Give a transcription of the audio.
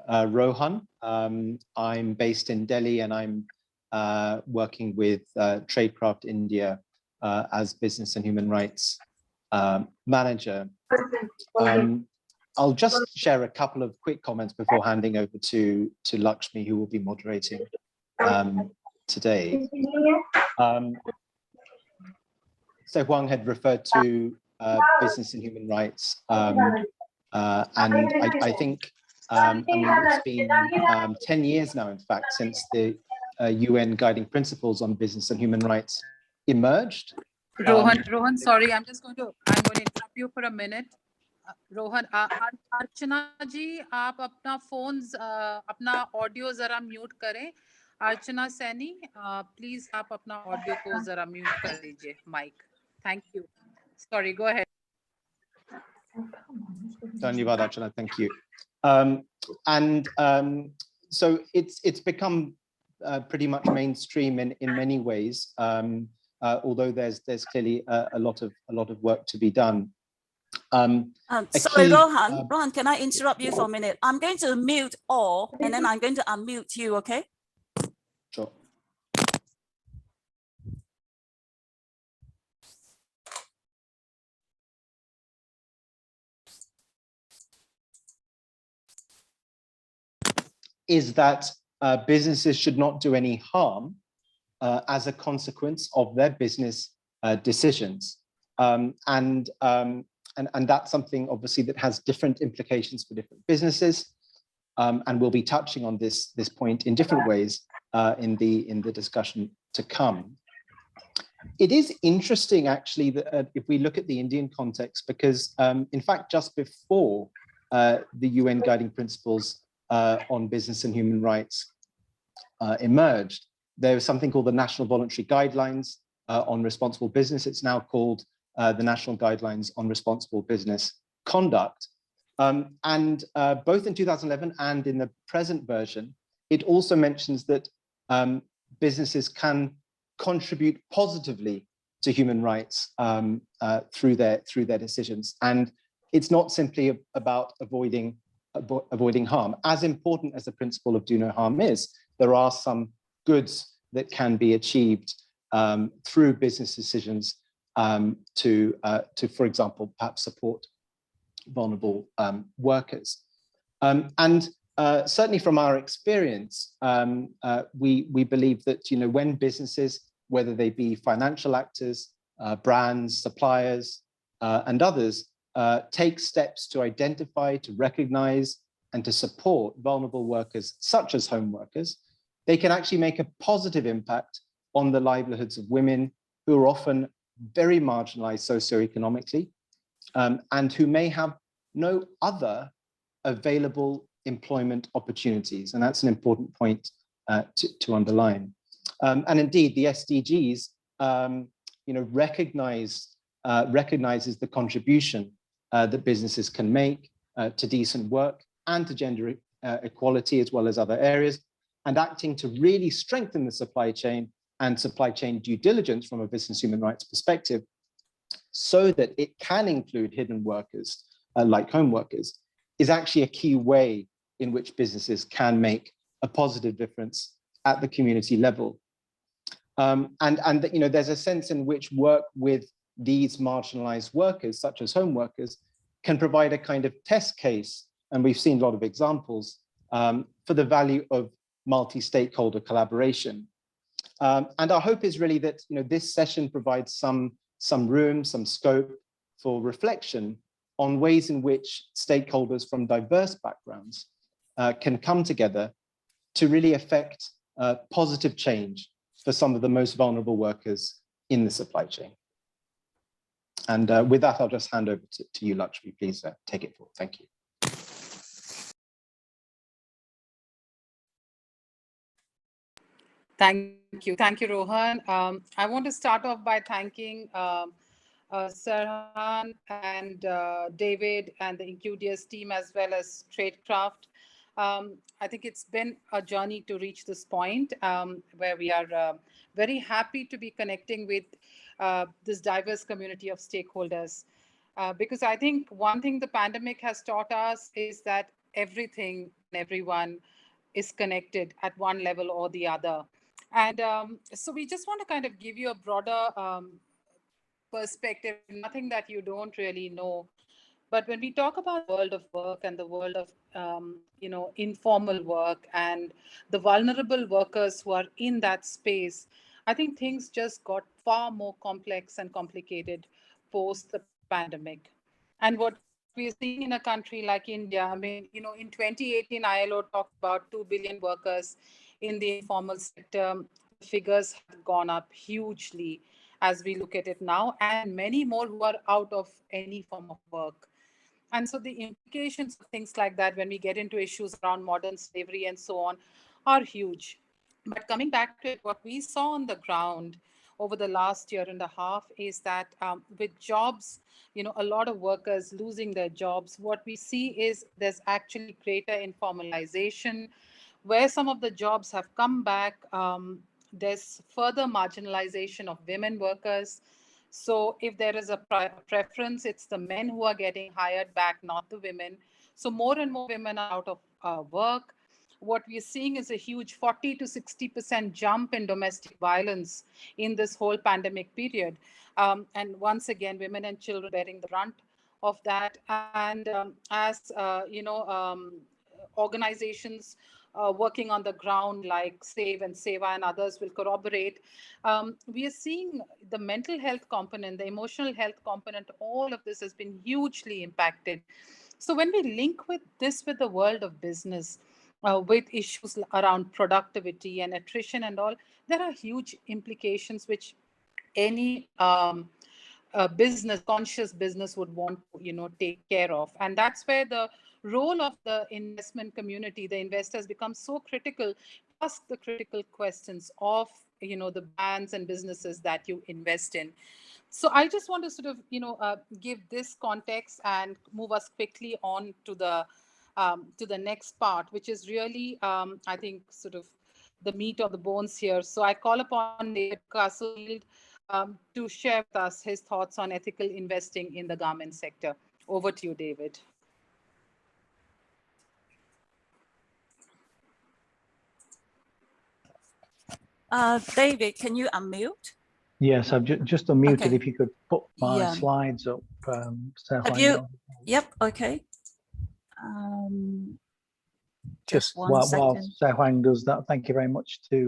Rohan. I'm based in Delhi, and I'm working with Tradecraft India as Business and Human Rights Manager. I'll just share a couple of quick comments before handing over to Lakshmi, who will be moderating today. So Huang had referred to business and human rights, and I think I mean, it's been 10 years now, in fact, since the UN Guiding Principles on Business and Human Rights emerged. Rohan, sorry, I'm going to interrupt you for a minute. Rohan, Archana ji, आप अपना phones, अपना audio जरा mute करें. Archana Saini, please आप अपना audio को जरा mute कर दीजिए, mic. Thank you. Sorry, go ahead. Dhanyavad, Archana, thank you. So it's become pretty much mainstream in many ways, although there's clearly a lot of work to be done. Sorry, Rohan, can I interrupt you for a minute? I'm going to mute all, and then I'm going to unmute you, okay? Sure. Is that businesses should not do any harm as a consequence of their business decisions. And that's something obviously that has different implications for different businesses. And we'll be touching on this point in different ways in the discussion to come. It is interesting, actually, that if we look at the Indian context, because in fact, just before the UN Guiding Principles on Business and Human Rights emerged, there was something called the National Voluntary Guidelines on Responsible Business. It's now called the National Guidelines on Responsible Business Conduct. And both in 2011 and in the present version, it also mentions that businesses can contribute positively to human rights through their decisions. And it's not simply about avoiding harm. As important as the principle of do no harm is, there are some goods that can be achieved through business decisions to, for example, perhaps support vulnerable workers. And certainly from our experience, we believe that when businesses, whether they be financial actors, brands, suppliers, and others, take steps to identify, to recognize, and to support vulnerable workers, such as home workers, they can actually make a positive impact on the livelihoods of women who are often very marginalized socioeconomically, and who may have no other available employment opportunities. And that's an important point to underline. And indeed, the SDGs recognizes the contribution that businesses can make to decent work and to gender equality, as well as other areas, and acting to really strengthen the supply chain and supply chain due diligence from a business human rights perspective, so that it can include hidden workers like home workers, is actually a key way in which businesses can make a positive difference at the community level. There's a sense in which work with these marginalized workers, such as home workers, can provide a kind of test case, and we've seen a lot of examples, for the value of multi-stakeholder collaboration. And our hope is really that this session provides some room, some scope for reflection on ways in which stakeholders from diverse backgrounds can come together to really affect positive change for some of the most vulnerable workers in the supply chain. And with that, I'll just hand over to you, Lakshmi. Please take it forward. Thank you. Thank you, Rohan. I want to start off by thanking Sarhan and David and the INCUDIUS team, as well as Tradecraft. I think it's been a journey to reach this point where we are very happy to be connecting with this diverse community of stakeholders. Because I think one thing the pandemic has taught us is that everything everyone is connected at one level or the other. And so we just want to kind of give you a broader perspective, nothing that you don't really know. But when we talk about the world of work and the world of, informal work and the vulnerable workers who are in that space, I think things just got far more complex and complicated post the pandemic. And what we're seeing in a country like India, I mean, in 2018, ILO talked about 2 billion workers in the informal sector. Figures have gone up hugely as we look at it now, and many more who are out of any form of work. And so the implications of things like that, when we get into issues around modern slavery and so on, are huge. But coming back to it, what we saw on the ground over the last year and a half is that with jobs, a lot of workers losing their jobs, what we see is there's actually greater informalization. Where some of the jobs have come back, there's further marginalization of women workers. So if there is a preference, it's the men who are getting hired back, not the women. So more and more women are out of work. What we're seeing is a huge 40 to 60% jump in domestic violence in this whole pandemic period. And once again, women and children bearing the brunt of that. And organizations working on the ground like SAVE and SEVA and others will corroborate. We are seeing the mental health component, the emotional health component, all of this has been hugely impacted. So when we link with the world of business, with issues around productivity and attrition and all, there are huge implications which any conscious business would want to, take care of. And that's where the role of the investment community, the investors, become so critical. Ask the critical questions of, the brands and businesses that you invest in. So I just want to sort of, give this context and move us quickly on to the next part, which is really, I think, sort of the meat of the bones here. So I call upon David Castlefield to share with us his thoughts on ethical investing in the garment sector. Over to you, David. David, can you unmute? Yes, I've just unmuted. Okay. If you could put my slides up. Have you? Yep. Okay. Just 1 second. while Xiaohuang does that, thank you very much to